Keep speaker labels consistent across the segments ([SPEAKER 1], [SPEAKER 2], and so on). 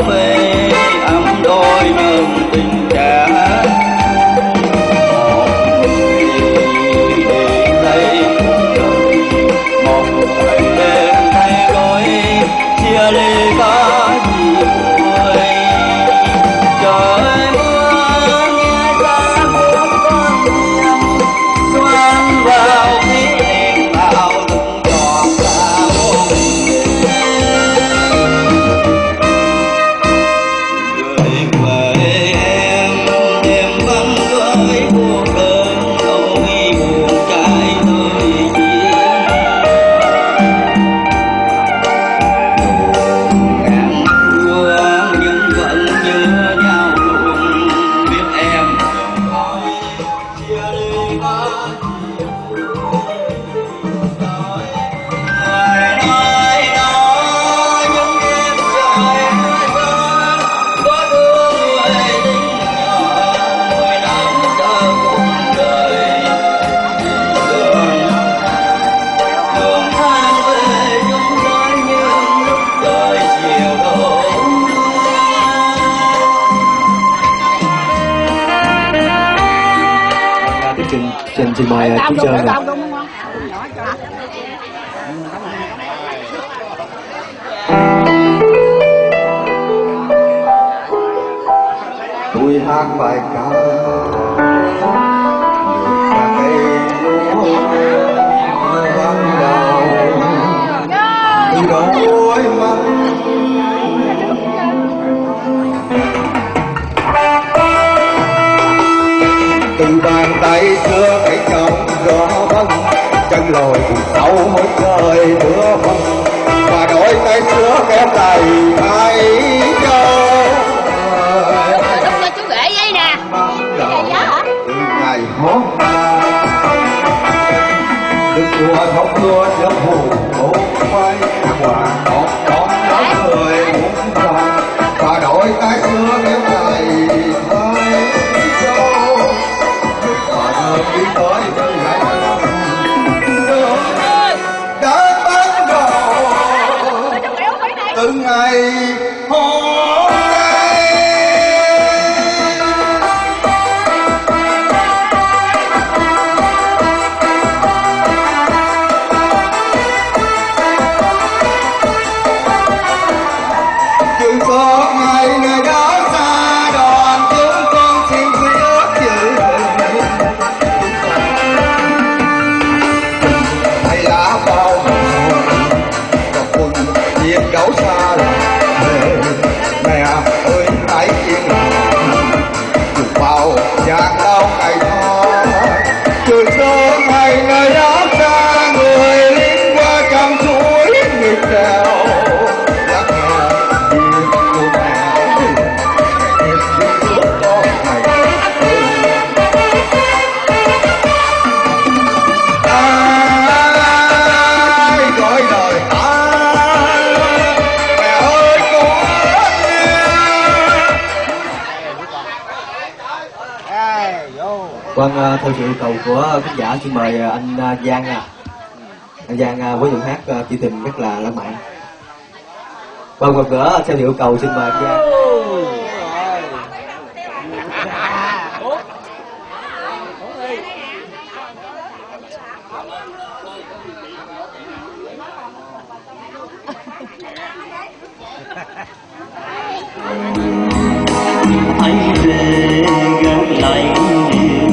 [SPEAKER 1] phê ấm đôi nhân tình trẻ. Chia ly có gì vui, trời mưa nghe ra buốt con tim, xoan vào khí đèn vào từng giọt xa muôn gửi về em đêm vắng gửi buồn đơn nỗi buồn trái nơi chia.
[SPEAKER 2] Xin mời chú Trơn ạ.
[SPEAKER 3] Tôi hát bài ca đôi mắt từ bàn tay xưa cái chồng rõ vân chân lồi từ sau mỗi trời mưa vân và đôi tay xưa kéo tay tay châu.
[SPEAKER 4] Lúc đó chú rể vậy nè.
[SPEAKER 3] Từ ngày hôm qua được chùa thông lúa chớp hù cổ quay quả đón đón người muốn ra và đôi tay xưa kéo tay tay châu. Mà nơi đi tới những ngày đã bắt đầu từ ngày hôm nay. Chừng có ngày đó xa đoàn chúng con xin quý ước giữ hay lá bao và quân chiến đấu xa mẹ ơi hãy yên dù bao gian đau ngày đó từ sớm ngày nơi đó xa người lính qua trăm suối nghịch đèo lắc nghe tiếng của mẹ nghe tiếng nước con ngày ai gọi lời ai mẹ ơi con
[SPEAKER 2] Vâng, theo sự yêu cầu của khán giả xin mời anh Giang ạ. Anh Giang với giọng hát Chị Tình rất là lãng mạn. Vâng, một nữa theo sự yêu cầu xin mời anh Giang.
[SPEAKER 1] hãy về gần lại điều hiu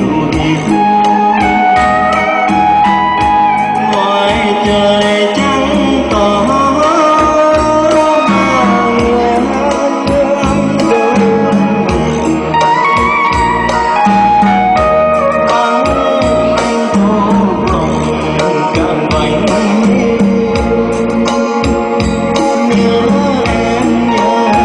[SPEAKER 1] ngoài trời trắng tỏ nhớ em nhớ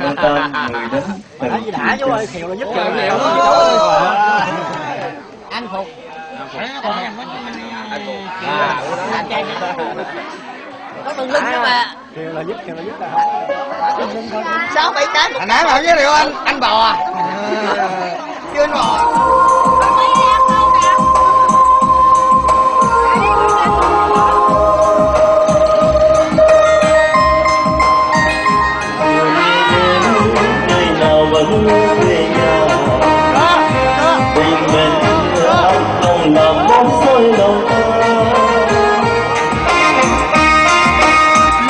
[SPEAKER 2] quan tâm người đến từng
[SPEAKER 1] đã chú ơi, Kiều là giúp Kiều
[SPEAKER 4] Kiều
[SPEAKER 1] anh phục có mừng lưng chứ mà Kiều là giúp sáu bảy tám
[SPEAKER 3] Hồi nãy mà giới thiệu anh bò chưa anh bò.
[SPEAKER 5] vẫn về nhà tình mình lòng làm bóng rơi lòng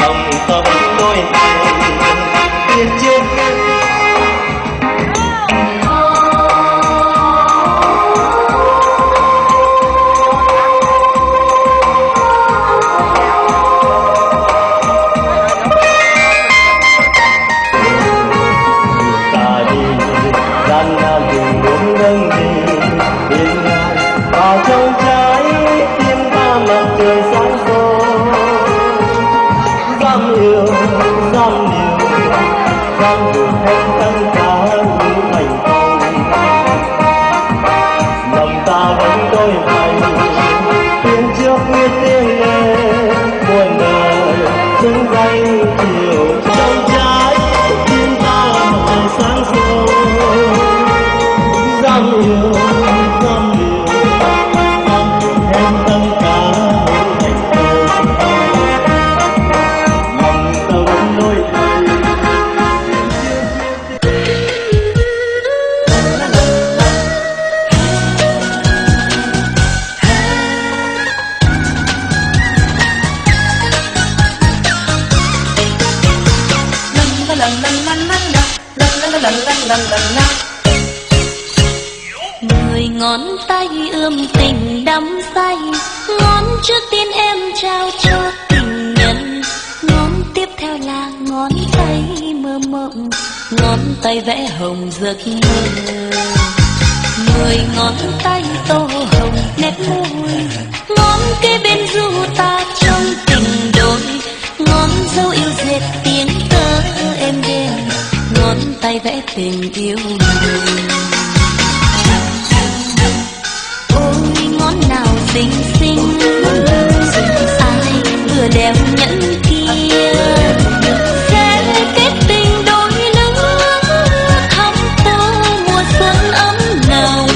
[SPEAKER 5] lòng ta vẫn đôi tiền chết
[SPEAKER 6] Mười ngón tay ươm tình đắm say, ngón trước tiên em trao cho tình nhân, ngón tiếp theo là ngón tay mơ mộng, ngón tay vẽ hồng giấc mơ. 10 ngón tay tô hồng nét môi, ngón kế bên du ta trong tình đôi, ngón dấu yêu dệt tiếng tơ êm đềm, ngón tay vẽ tình yêu người. Ôi ngón nào xinh xinh, ai vừa đeo nhẫn kia, sẽ kết tình đôi lứa, thắm tô mùa xuân ấm nồng.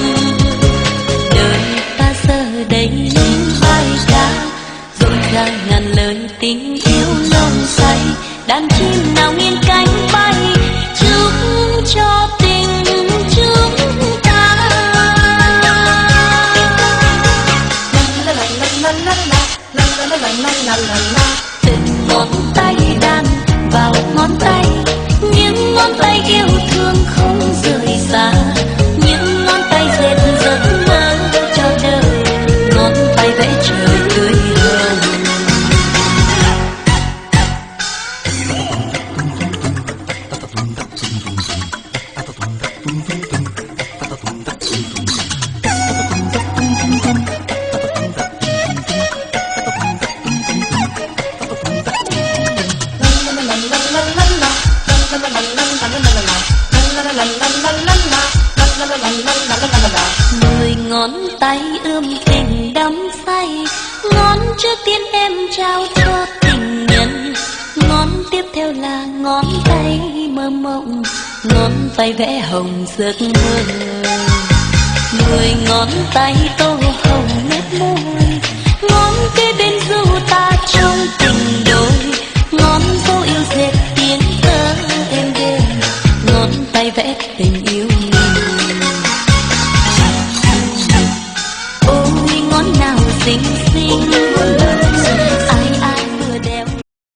[SPEAKER 6] Đời ta giờ đây những bài ca rộn ràng ngàn lời tình yêu nồng say, đàn chim nào nghiêng cánh bay chúc cho tình chúng ta. Từng ngón tay đan vào ngón tay, những ngón tay yêu thương không rời xa, những ngón tay dệt giấc mơ cho đời, ngón tay vẽ trời tươi hồng. Mười ngón tay ươm tình đắm say, ngón trước tiên em trao cho tình nhân, ngón tiếp theo là ngón tay mơ mộng, ngón tay vẽ hồng giấc mơ. 10 ngón tay tô hồng nét môi, ngón kế